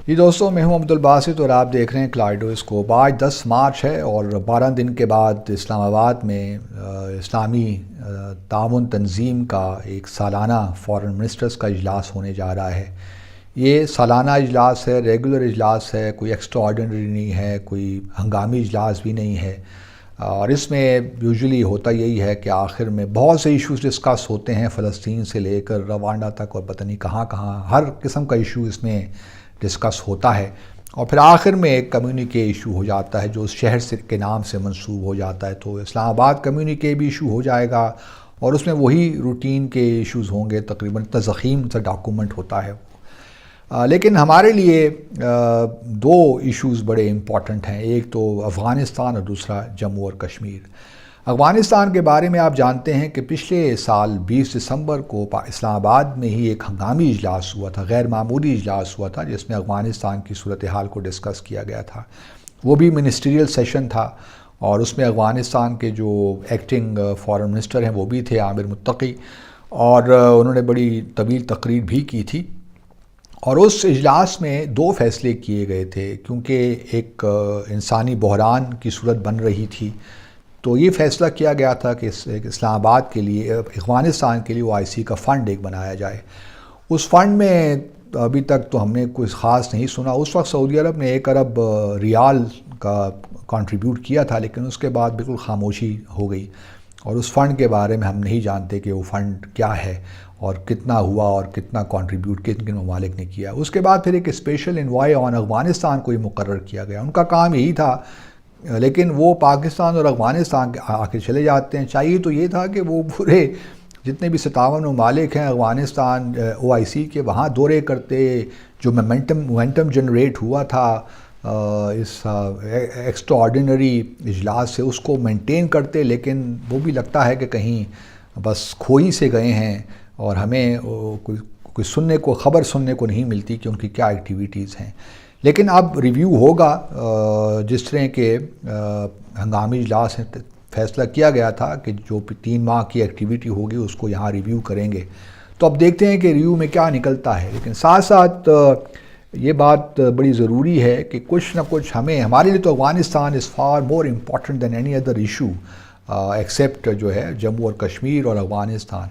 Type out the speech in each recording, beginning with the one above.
جی دوستوں، میں ہوں عبدالباسط اور آپ دیکھ رہے ہیں کلائڈوسکوپ۔ آج 10 مارچ ہے اور 12 دن کے بعد اسلام آباد میں اسلامی تعاون تنظیم کا ایک سالانہ فارن منسٹرز کا اجلاس ہونے جا رہا ہے۔ یہ سالانہ اجلاس ہے، ریگولر اجلاس ہے، کوئی ایکسٹرا آرڈنری نہیں ہے، کوئی ہنگامی اجلاس بھی نہیں ہے، اور اس میں یوزولی ہوتا یہی ہے کہ آخر میں بہت سے ایشوز ڈسکس ہوتے ہیں، فلسطین سے لے کر روانڈا تک اور پتہ نہیں کہاں کہاں ہر قسم کا ایشو اس میں ڈسکس ہوتا ہے، اور پھر آخر میں ایک کمیونیکے ایشو ہو جاتا ہے جو اس شہر کے نام سے منسوب ہو جاتا ہے۔ تو اسلام آباد کمیونیکے بھی ایشو ہو جائے گا اور اس میں وہی روٹین کے ایشوز ہوں گے، تقریباً ضخیم سا ڈاکومنٹ ہوتا ہے۔ لیکن ہمارے لیے دو ایشوز بڑے امپورٹنٹ ہیں، ایک تو افغانستان اور دوسرا جموں اور کشمیر۔ افغانستان کے بارے میں آپ جانتے ہیں کہ پچھلے سال 20 دسمبر کو اسلام آباد میں ہی ایک ہنگامی اجلاس ہوا تھا، غیر معمولی اجلاس ہوا تھا، جس میں افغانستان کی صورتحال کو ڈسکس کیا گیا تھا۔ وہ بھی منسٹریل سیشن تھا اور اس میں افغانستان کے جو ایکٹنگ فارن منسٹر ہیں وہ بھی تھے، عامر متقی، اور انہوں نے بڑی طویل تقریر بھی کی تھی۔ اور اس اجلاس میں دو فیصلے کیے گئے تھے، کیونکہ ایک انسانی بحران کی صورت بن رہی تھی، تو یہ فیصلہ کیا گیا تھا کہ اسلام آباد کے لیے، افغانستان کے لیے OIC کا فنڈ ایک بنایا جائے۔ اس فنڈ میں ابھی تک تو ہم نے کوئی خاص نہیں سنا۔ اس وقت سعودی عرب نے 1 ارب ریال کا کنٹریبیوٹ کیا تھا، لیکن اس کے بعد بالکل خاموشی ہو گئی، اور اس فنڈ کے بارے میں ہم نہیں جانتے کہ وہ فنڈ کیا ہے اور کتنا ہوا اور کتنا کنٹریبیوٹ کن کن ممالک نے کیا۔ اس کے بعد پھر ایک اسپیشل انوائے آن افغانستان کو مقرر کیا گیا۔ ان کا کام یہی تھا، لیکن وہ پاکستان اور افغانستان کے آ کے چلے جاتے ہیں۔ چاہیے تو یہ تھا کہ وہ پورے جتنے بھی 57 ممالک ہیں افغانستان OIC کے، وہاں دورے کرتے، جو مومنٹم جنریٹ ہوا تھا اس ایکسٹرا آرڈینری اجلاس سے، اس کو مینٹین کرتے، لیکن وہ بھی لگتا ہے کہ کہیں بس کھوئی سے گئے ہیں اور ہمیں کوئی خبر سننے کو نہیں ملتی کہ ان کی کیا ایکٹیویٹیز ہیں۔ لیکن اب ریویو ہوگا، جس طرح کے ہنگامی اجلاس فیصلہ کیا گیا تھا کہ جو 3 ماہ کی ایکٹیویٹی ہوگی اس کو یہاں ریویو کریں گے، تو اب دیکھتے ہیں کہ ریویو میں کیا نکلتا ہے۔ لیکن ساتھ ساتھ یہ بات بڑی ضروری ہے کہ کچھ نہ کچھ ہمارے لیے تو Afghanistan is far more important than any other issue except جو ہے جموں اور کشمیر اور افغانستان۔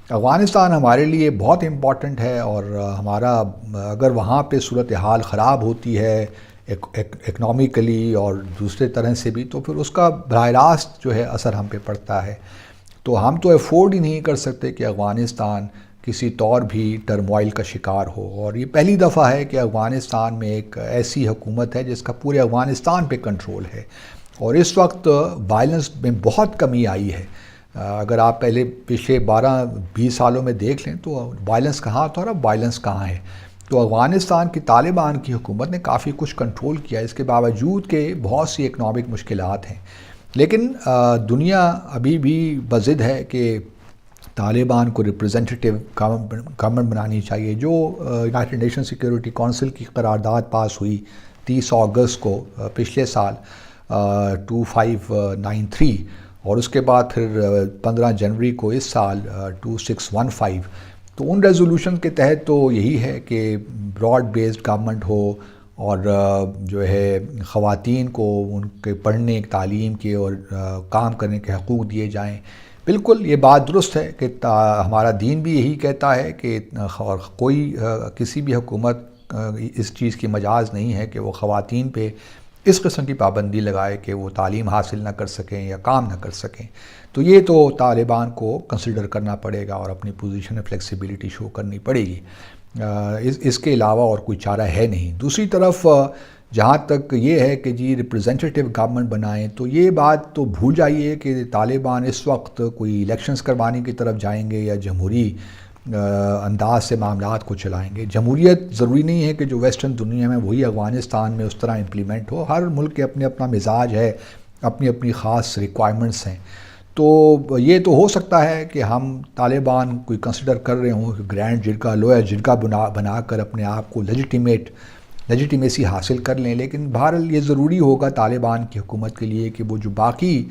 افغانستان ہمارے لیے بہت امپورٹنٹ ہے، اور ہمارا اگر وہاں پہ صورتحال خراب ہوتی ہے اکنامیکلی اور دوسرے طرح سے بھی، تو پھر اس کا براہ راست جو ہے اثر ہم پہ پڑتا ہے۔ تو ہم تو افورڈ ہی نہیں کر سکتے کہ افغانستان کسی طور بھی ٹرموائل کا شکار ہو، اور یہ پہلی دفعہ ہے کہ افغانستان میں ایک ایسی حکومت ہے جس کا پورے افغانستان پہ کنٹرول ہے، اور اس وقت وائلنس میں بہت کمی آئی ہے۔ اگر آپ پچھلے 12-20 سالوں میں دیکھ لیں تو وائلنس کہاں تھا اور اب وائلنس کہاں ہے۔ تو افغانستان کی طالبان کی حکومت نے کافی کچھ کنٹرول کیا، اس کے باوجود کہ بہت سی اکنامک مشکلات ہیں، لیکن دنیا ابھی بھی بضد ہے کہ طالبان کو ریپریزنٹیٹیو گورنمنٹ بنانی چاہیے۔ جو یونائٹڈ نیشن سیکیورٹی کونسل کی قرارداد پاس ہوئی 30 اگست کو پچھلے سال 2593، اور اس کے بعد پھر 15 جنوری کو اس سال 2615، تو ان ریزولوشن کے تحت تو یہی ہے کہ براڈ بیسڈ گورنمنٹ ہو، اور جو ہے خواتین کو ان کے پڑھنے، تعلیم کے اور کام کرنے کے حقوق دیے جائیں۔ بالکل یہ بات درست ہے کہ ہمارا دین بھی یہی کہتا ہے کہ کسی بھی حکومت اس چیز کی مجاز نہیں ہے کہ وہ خواتین پہ اس قسم کی پابندی لگائے کہ وہ تعلیم حاصل نہ کر سکیں یا کام نہ کر سکیں۔ تو یہ تو طالبان کو کنسیڈر کرنا پڑے گا اور اپنی پوزیشن میں فلیکسیبلٹی شو کرنی پڑے گی، اس کے علاوہ اور کوئی چارہ ہے نہیں۔ دوسری طرف جہاں تک یہ ہے کہ جی ریپریزنٹیٹیو گورنمنٹ بنائیں، تو یہ بات تو بھول جائیے کہ طالبان اس وقت کوئی الیکشنز کروانے کی طرف جائیں گے یا جمہوری انداز سے معاملات کو چلائیں گے۔ جمہوریت ضروری نہیں ہے کہ جو ویسٹرن دنیا میں وہی افغانستان میں اس طرح امپلیمنٹ ہو، ہر ملک کے اپنا مزاج ہے، اپنی خاص ریکوائرمنٹس ہیں۔ تو یہ تو ہو سکتا ہے کہ ہم طالبان کوئی کنسیڈر کر رہے ہوں کہ گرینڈ جرگہ، لویا جرگہ بنا کر اپنے آپ کو لیجیٹیمیسی حاصل کر لیں، لیکن بہرحال یہ ضروری ہوگا طالبان کی حکومت کے لیے کہ وہ جو باقی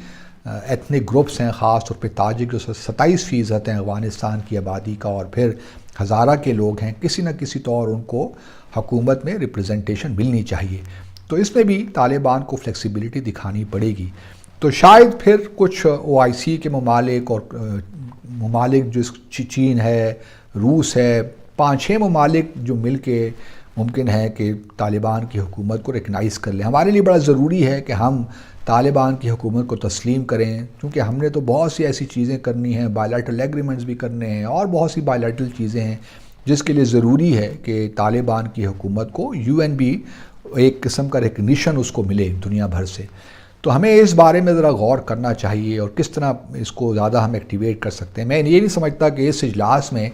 ایتھنک گروپس ہیں، خاص طور پہ تاجک جو 27% ہیں افغانستان کی آبادی کا، اور پھر ہزارہ کے لوگ ہیں، کسی نہ کسی طور ان کو حکومت میں ریپریزنٹیشن ملنی چاہیے۔ تو اس میں بھی طالبان کو فلیکسیبلٹی دکھانی پڑے گی۔ تو شاید پھر کچھ OIC کے ممالک اور ممالک جو چین ہے، روس ہے، 5-6 ممالک جو مل کے ممکن ہے کہ طالبان کی حکومت کو ریکگنائز کر لیں۔ ہمارے لیے بڑا ضروری ہے کہ ہم طالبان کی حکومت کو تسلیم کریں، کیونکہ ہم نے تو بہت سی ایسی چیزیں کرنی ہیں، بائیلیٹرل ایگریمنٹس بھی کرنے ہیں اور بہت سی بائیلیٹرل چیزیں ہیں جس کے لیے ضروری ہے کہ طالبان کی حکومت کو UN بھی ایک قسم کا ریکگنیشن اس کو ملے دنیا بھر سے۔ تو ہمیں اس بارے میں ذرا غور کرنا چاہیے اور کس طرح اس کو زیادہ ہم ایکٹیویٹ کر سکتے ہیں۔ میں یہ نہیں سمجھتا کہ اس اجلاس میں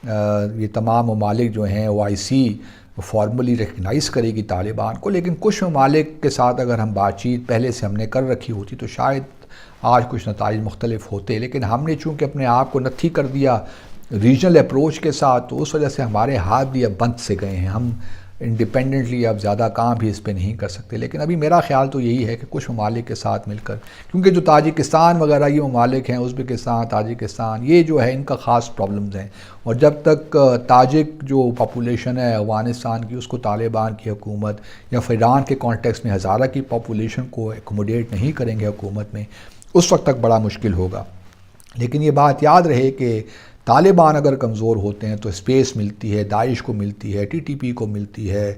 یہ تمام ممالک جو ہیں OIC فارملی ریکگنائز کرے گی طالبان کو، لیکن کچھ ممالک کے ساتھ اگر ہم بات چیت پہلے سے ہم نے کر رکھی ہوتی تو شاید آج کچھ نتائج مختلف ہوتے، لیکن ہم نے چونکہ اپنے آپ کو نتھی کر دیا ریجنل اپروچ کے ساتھ، تو اس وجہ سے ہمارے ہاتھ بھی اب بند سے گئے ہیں، ہم انڈیپینڈنٹلی اب زیادہ کام بھی اس پہ نہیں کر سکتے۔ لیکن ابھی میرا خیال تو یہی ہے کہ کچھ ممالک کے ساتھ مل کر، کیونکہ جو تاجکستان وغیرہ یہ ممالک ہیں، ازبکستان، تاجکستان، یہ جو ہے ان کا خاص پرابلمز ہیں، اور جب تک تاجک جو پاپولیشن ہے افغانستان کی، اس کو طالبان کی حکومت یا پھر ایران کے کانٹیکس میں ہزارہ کی پاپولیشن کو ایکوموڈیٹ نہیں کریں گے حکومت میں، اس وقت تک بڑا مشکل ہوگا۔ لیکن یہ بات یاد رہے کہ طالبان اگر کمزور ہوتے ہیں تو اسپیس ملتی ہے، داعش کو ملتی ہے، TTP کو ملتی ہے،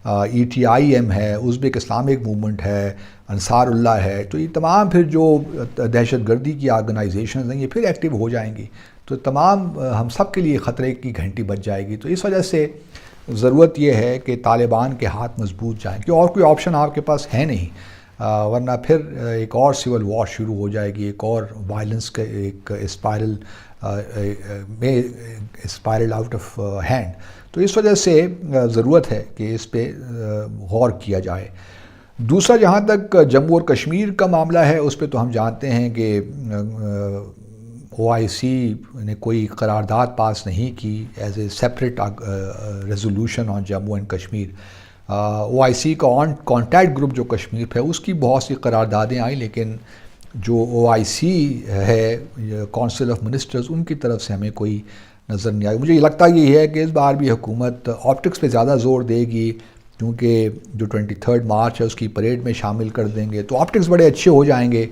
ETIM ہے، ازبک اسلامک موومنٹ ہے، انصار اللہ ہے، تو یہ تمام پھر جو دہشت گردی کی آرگنائزیشنز ہیں یہ پھر ایکٹیو ہو جائیں گی، تو تمام ہم سب کے لیے خطرے کی گھنٹی بج جائے گی۔ تو اس وجہ سے ضرورت یہ ہے کہ طالبان کے ہاتھ مضبوط جائیں، کہ اور کوئی آپشن آپ کے پاس ہے نہیں، ورنہ پھر ایک اور سول وار شروع ہو جائے گی، ایک اور وائلنس کا ایک اسپائرل آؤٹ آف ہینڈ۔ تو اس وجہ سے ضرورت ہے کہ اس پہ غور کیا جائے۔ دوسرا، جہاں تک جموں اور کشمیر کا معاملہ ہے، اس پہ تو ہم جانتے ہیں کہ OIC نے کوئی قرارداد پاس نہیں کی as a separate resolution on Jammu and Kashmir. OIC کا کانٹیکٹ گروپ جو کشمیر پہ ہے، اس کی بہت سی قراردادیں آئیں، لیکن جو OIC ہے کونسل آف منسٹرز، ان کی طرف سے ہمیں کوئی نظر نہیں آئی۔ مجھے یہ لگتا یہی ہے کہ اس بار بھی حکومت آپٹکس پہ زیادہ زور دے گی، کیونکہ جو 23 مارچ ہے اس کی پریڈ میں شامل کر دیں گے تو آپٹکس بڑے اچھے ہو جائیں گے،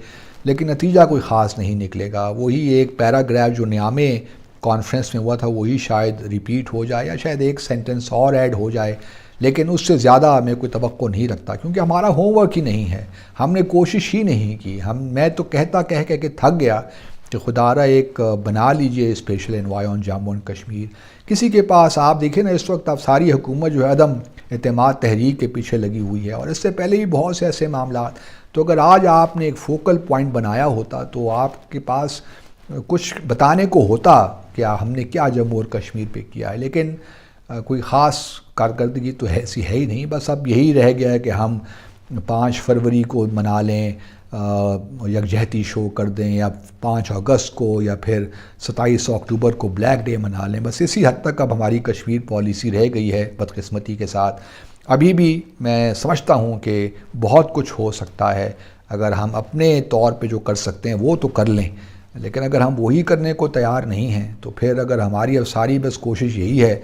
لیکن نتیجہ کوئی خاص نہیں نکلے گا۔ وہی ایک پیراگراف جو نیامے کانفرنس میں ہوا تھا وہی شاید ریپیٹ ہو جائے، یا شاید ایک سینٹنس اور ایڈ ہو جائے، لیکن اس سے زیادہ میں کوئی توقع نہیں رکھتا، کیونکہ ہمارا ہوم ورک ہی نہیں ہے، ہم نے کوشش ہی نہیں کی۔ میں تو کہہ کے تھک گیا کہ خدا را ایک بنا لیجئے special envoy on Jammu and Kashmir. کسی کے پاس آپ دیکھیں نا، اس وقت اب ساری حکومت جو ہے عدم اعتماد تحریک کے پیچھے لگی ہوئی ہے، اور اس سے پہلے بھی بہت سے ایسے معاملات۔ تو اگر آج آپ نے ایک فوکل پوائنٹ بنایا ہوتا تو آپ کے پاس کچھ بتانے کو ہوتا کہ ہم نے کیا جموں اور کشمیر پہ کیا ہے، لیکن کوئی خاص کارکردگی تو ایسی ہے ہی نہیں۔ بس اب یہی رہ گیا ہے کہ ہم 5 فروری کو منا لیں، یکجہتی شو کر دیں، یا 5 اگست کو، یا پھر 27 اکتوبر کو بلیک ڈے منا لیں۔ بس اسی حد تک اب ہماری کشمیر پالیسی رہ گئی ہے بدقسمتی کے ساتھ۔ ابھی بھی میں سمجھتا ہوں کہ بہت کچھ ہو سکتا ہے اگر ہم اپنے طور پہ جو کر سکتے ہیں وہ تو کر لیں، لیکن اگر ہم وہی کرنے کو تیار نہیں ہیں تو پھر اگر ہماری اب ساری بس کوشش یہی ہے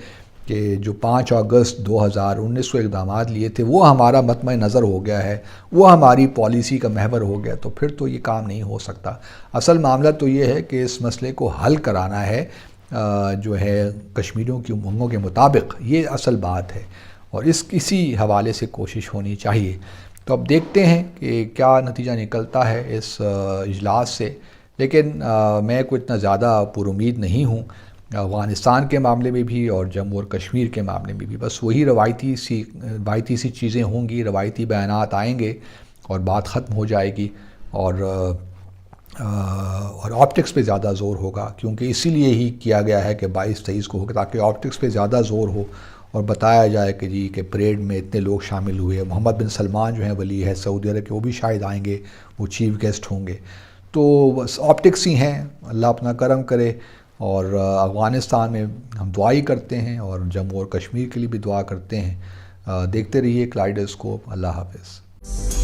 کہ جو 5 اگست 2019 کو اقدامات لیے تھے وہ ہمارا مطمع نظر ہو گیا ہے، وہ ہماری پالیسی کا محور ہو گیا، تو پھر تو یہ کام نہیں ہو سکتا۔ اصل معاملہ تو یہ ہے کہ اس مسئلے کو حل کرانا ہے جو ہے کشمیریوں کی امنگوں کے مطابق، یہ اصل بات ہے، اور اسی حوالے سے کوشش ہونی چاہیے۔ تو اب دیکھتے ہیں کہ کیا نتیجہ نکلتا ہے اس اجلاس سے، لیکن میں کوئی اتنا زیادہ پر امید نہیں ہوں افغانستان کے معاملے میں بھی اور جموں اور کشمیر کے معاملے میں بھی۔ بس وہی روایتی سی چیزیں ہوں گی، روایتی بیانات آئیں گے اور بات ختم ہو جائے گی، اور آپٹکس پہ زیادہ زور ہوگا، کیونکہ اسی لیے ہی کیا گیا ہے کہ 22-23 کو ہوگا، تاکہ آپٹکس پہ زیادہ زور ہو اور بتایا جائے کہ جی کہ پریڈ میں اتنے لوگ شامل ہوئے۔ محمد بن سلمان جو ہیں ولی ہے سعودی عرب کے، وہ بھی شاید آئیں گے، وہ چیف گیسٹ ہوں گے۔ تو بس آپٹکس ہی ہیں، اللہ اپنا کرم کرے، اور افغانستان میں ہم دعا ہی کرتے ہیں اور جموں اور کشمیر کے لیے بھی دعا کرتے ہیں۔ دیکھتے رہیے کلائڈوسکوپ۔ اللہ حافظ۔